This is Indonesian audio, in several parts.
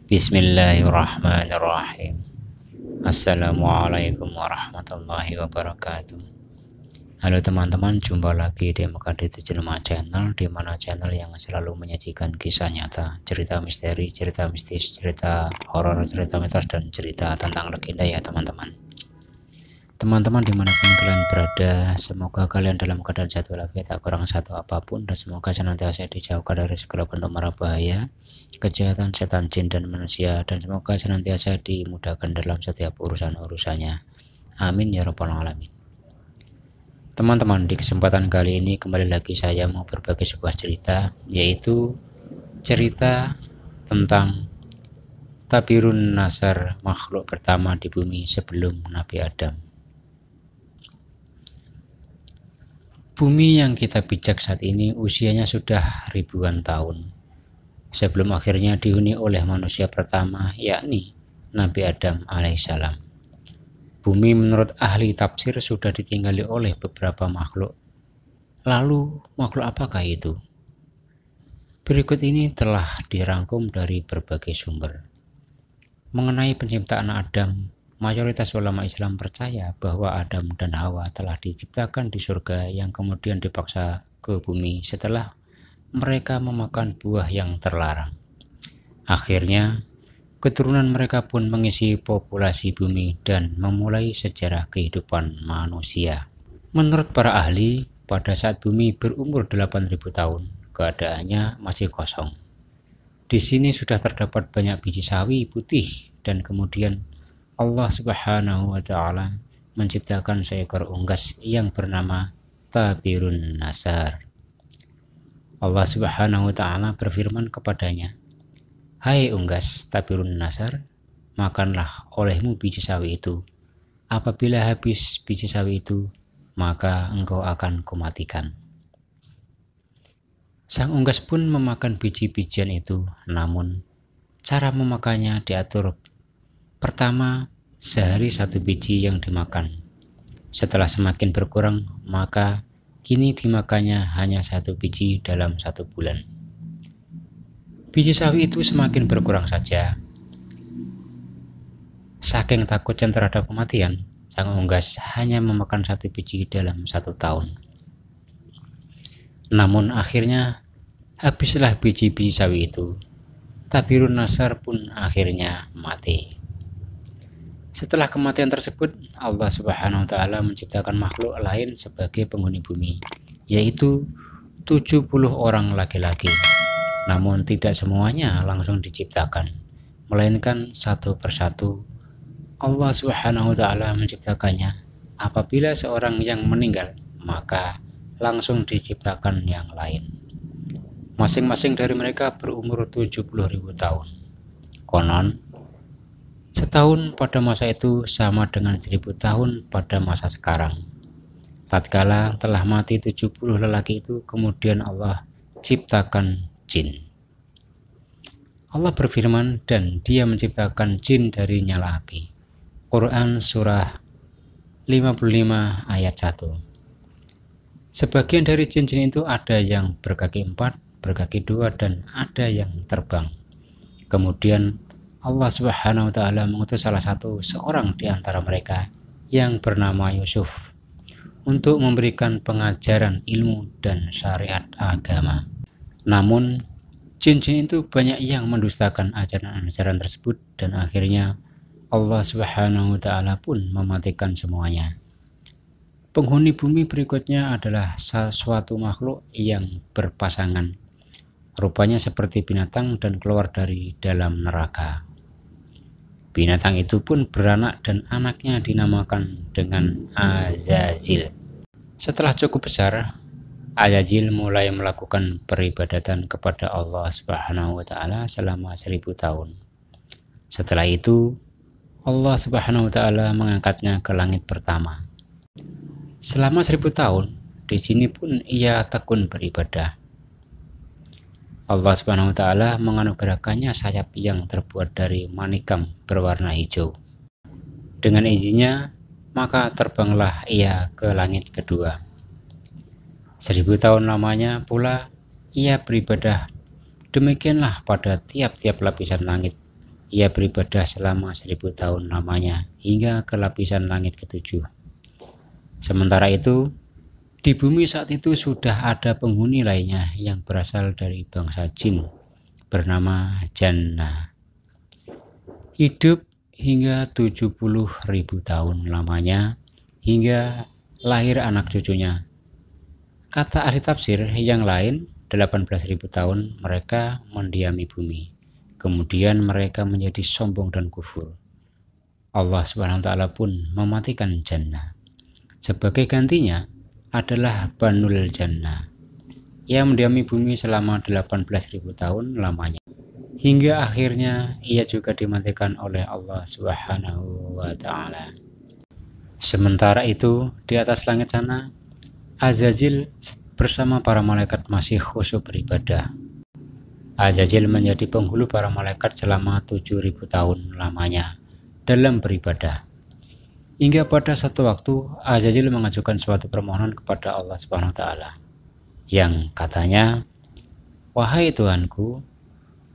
Bismillahirrahmanirrahim. Assalamualaikum warahmatullahi wabarakatuh. Halo teman-teman, jumpa lagi di MKD 75 Channel, di mana channel yang selalu menyajikan kisah nyata, cerita misteri, cerita mistis, cerita horor, cerita mitos, dan cerita tentang legenda ya teman-teman. Teman-teman dimanapun kalian berada, semoga kalian dalam keadaan sehat walafiat, tak kurang satu apapun, dan semoga senantiasa dijauhkan dari segala bentuk mara bahaya, kejahatan setan, jin, dan manusia, dan semoga senantiasa dimudahkan dalam setiap urusan-urusannya. Amin ya rabbal alamin. Teman-teman, di kesempatan kali ini kembali lagi saya mau berbagi sebuah cerita, yaitu cerita tentang Tabirun Nasar, makhluk pertama di bumi sebelum Nabi Adam. Bumi yang kita pijak saat ini usianya sudah ribuan tahun, sebelum akhirnya dihuni oleh manusia pertama, yakni Nabi Adam alaihissalam. Bumi menurut ahli tafsir sudah ditinggali oleh beberapa makhluk. Lalu makhluk apakah itu? Berikut ini telah dirangkum dari berbagai sumber. Mengenai penciptaan Adam, mayoritas ulama Islam percaya bahwa Adam dan Hawa telah diciptakan di surga yang kemudian dipaksa ke bumi setelah mereka memakan buah yang terlarang. Akhirnya, keturunan mereka pun mengisi populasi bumi dan memulai sejarah kehidupan manusia. Menurut para ahli, pada saat bumi berumur 8.000 tahun, keadaannya masih kosong. Di sini sudah terdapat banyak biji sawi putih dan kemudian Allah Subhanahu wa Ta'ala menciptakan seekor unggas yang bernama Tabirun Nasar. Allah Subhanahu wa Ta'ala berfirman kepadanya, "Hai unggas Tabirun Nasar, makanlah olehmu biji sawi itu. Apabila habis biji sawi itu, maka engkau akan kumatikan." Sang unggas pun memakan biji-bijian itu, namun cara memakannya diatur. Pertama, sehari satu biji yang dimakan. Setelah semakin berkurang, maka kini dimakannya hanya satu biji dalam 1 bulan. Biji sawi itu semakin berkurang saja. Saking takutnya terhadap kematian, sang unggas hanya memakan satu biji dalam 1 tahun. Namun akhirnya habislah biji-biji sawi itu. Tabirun Nasar pun akhirnya mati. Setelah kematian tersebut, Allah Subhanahu wa Ta'ala menciptakan makhluk lain sebagai penghuni bumi, yaitu 70 orang laki-laki. Namun tidak semuanya langsung diciptakan, melainkan satu persatu Allah Subhanahu wa Ta'ala menciptakannya. Apabila seorang yang meninggal, maka langsung diciptakan yang lain. Masing-masing dari mereka berumur 70.000 tahun. Konon, setahun pada masa itu sama dengan 1000 tahun pada masa sekarang. Tatkala telah mati 70 lelaki itu, kemudian Allah ciptakan jin. Allah berfirman, dan Dia menciptakan jin dari nyala api. Quran surah 55 ayat 1. Sebagian dari jin-jin itu ada yang berkaki 4, berkaki 2, dan ada yang terbang. Kemudian Allah Subhanahu wa Ta'ala mengutus salah satu seorang di antara mereka yang bernama Yusuf untuk memberikan pengajaran ilmu dan syariat agama. Namun jin-jin itu banyak yang mendustakan ajaran-ajaran tersebut dan akhirnya Allah Subhanahu wa Ta'ala pun mematikan semuanya. Penghuni bumi berikutnya adalah suatu makhluk yang berpasangan. Rupanya seperti binatang dan keluar dari dalam neraka. Binatang itu pun beranak dan anaknya dinamakan dengan Azazil. Setelah cukup besar, Azazil mulai melakukan peribadatan kepada Allah Subhanahu wa Ta'ala selama 1000 tahun. Setelah itu, Allah Subhanahu wa Ta'ala mengangkatnya ke langit pertama. Selama 1000 tahun, di sini pun ia tekun beribadah. Allah Subhanahu wa Ta'ala menganugerahkannya sayap yang terbuat dari manikam berwarna hijau. Dengan izinnya, maka terbanglah ia ke langit kedua. 1000 tahun lamanya pula ia beribadah. Demikianlah pada tiap-tiap lapisan langit. ia beribadah selama 1000 tahun lamanya hingga ke lapisan langit ke-7. Sementara itu, di bumi saat itu sudah ada penghuni lainnya yang berasal dari bangsa jin bernama Jannah. Hidup hingga 70.000 tahun lamanya hingga lahir anak cucunya. Kata ahli tafsir yang lain, 18.000 tahun mereka mendiami bumi. Kemudian mereka menjadi sombong dan kufur. Allah SWT pun mematikan Jannah. Sebagai gantinya adalah Banul Jannah. Ia mendiami bumi selama 18.000 tahun lamanya. Hingga akhirnya ia juga dimatikan oleh Allah Subhanahu wa Ta'ala. Sementara itu, di atas langit sana, Azazil bersama para malaikat masih khusyuk beribadah. Azazil menjadi penghulu para malaikat selama 7.000 tahun lamanya dalam beribadah. Hingga pada satu waktu, Azazil mengajukan suatu permohonan kepada Allah Subhanahu wa Ta'ala, yang katanya, "Wahai Tuhanku,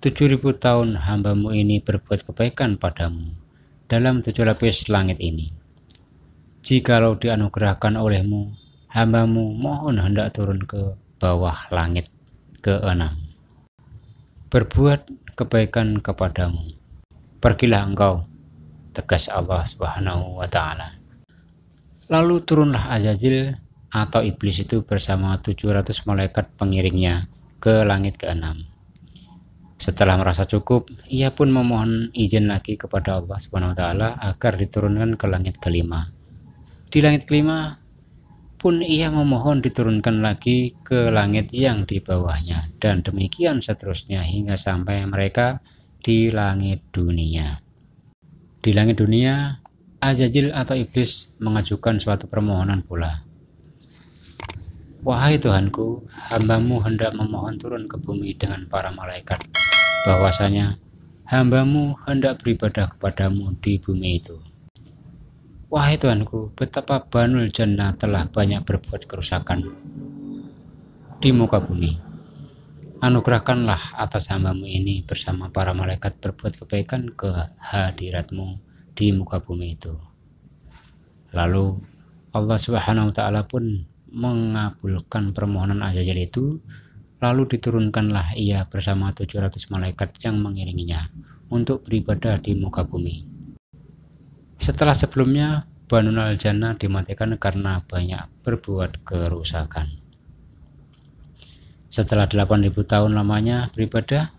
7.000 tahun hambamu ini berbuat kebaikan padamu dalam 7 lapis langit ini. Jikalau dianugerahkan olehmu, hambamu mohon hendak turun ke bawah langit ke-6, berbuat kebaikan kepadamu. Pergilah engkau," tegas Allah Subhanahu wa Ta'ala. Lalu turunlah Azazil atau iblis itu bersama 700 malaikat pengiringnya ke langit ke-6. Setelah merasa cukup, ia pun memohon izin lagi kepada Allah Subhanahu wa Ta'ala agar diturunkan ke langit ke-5. Di langit ke-5 pun ia memohon diturunkan lagi ke langit yang di bawahnya, dan demikian seterusnya hingga sampai mereka di langit dunia. Di langit dunia, Azazil atau iblis mengajukan suatu permohonan pula. "Wahai Tuhanku, hambamu hendak memohon turun ke bumi dengan para malaikat, bahwasanya hambamu hendak beribadah kepadamu di bumi itu. Wahai Tuhanku, betapa Banul Jannah telah banyak berbuat kerusakan di muka bumi. Anugerahkanlah atas hambamu ini bersama para malaikat berbuat kebaikan ke hadiratmu di muka bumi itu." Lalu Allah Subhanahu wa Ta'ala pun mengabulkan permohonan Azazil itu, lalu diturunkanlah ia bersama 700 malaikat yang mengiringinya untuk beribadah di muka bumi. Setelah sebelumnya Banul Jannah dimatikan karena banyak berbuat kerusakan. Setelah 8.000 tahun lamanya beribadah,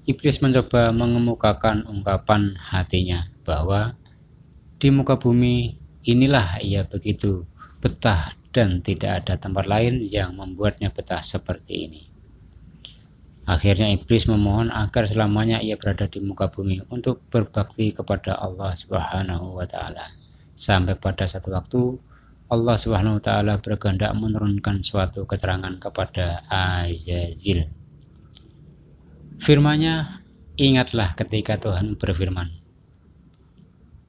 iblis mencoba mengemukakan ungkapan hatinya bahwa di muka bumi inilah ia begitu betah dan tidak ada tempat lain yang membuatnya betah seperti ini. Akhirnya iblis memohon agar selamanya ia berada di muka bumi untuk berbakti kepada Allah Subhanahu wa Ta'ala. Sampai pada satu waktu Allah Subhanahu wa Ta'ala berkehendak menurunkan suatu keterangan kepada Azazil. Firman-Nya, "Ingatlah ketika Tuhan berfirman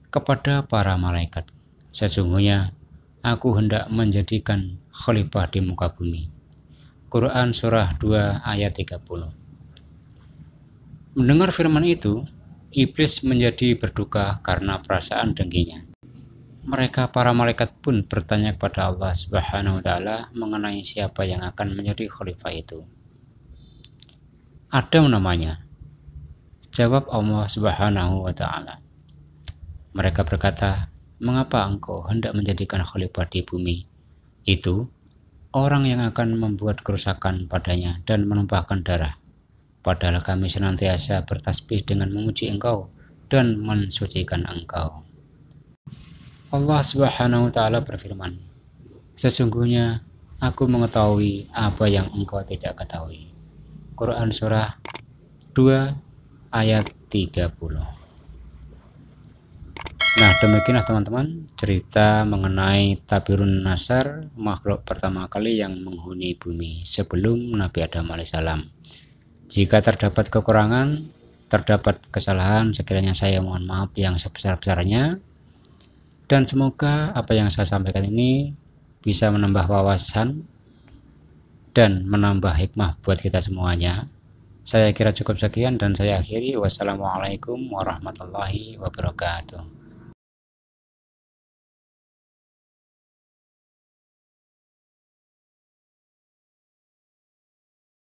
kepada para malaikat, sesungguhnya aku hendak menjadikan khalifah di muka bumi." Quran Surah 2 ayat 30. Mendengar firman itu, iblis menjadi berduka karena perasaan dengkinya. Mereka para malaikat pun bertanya kepada Allah Subhanahu wa Ta'ala mengenai siapa yang akan menjadi khalifah itu. "Adam namanya," jawab Allah Subhanahu wa Ta'ala. Mereka berkata, "Mengapa engkau hendak menjadikan khalifah di bumi? Itu orang yang akan membuat kerusakan padanya dan menumpahkan darah. Padahal kami senantiasa bertasbih dengan memuji engkau dan mensucikan engkau." Allah Subhanahu wa Ta'ala berfirman, "Sesungguhnya aku mengetahui apa yang engkau tidak ketahui." Quran Surah 2 ayat 30. Nah, demikianlah teman-teman cerita mengenai Tabirun Nasar, makhluk pertama kali yang menghuni bumi sebelum Nabi Adam alaihissalam. Jika terdapat kekurangan, terdapat kesalahan, sekiranya saya mohon maaf yang sebesar-besarnya, dan semoga apa yang saya sampaikan ini bisa menambah wawasan dan menambah hikmah buat kita semuanya. Saya kira cukup sekian dan saya akhiri. Wassalamualaikum warahmatullahi wabarakatuh.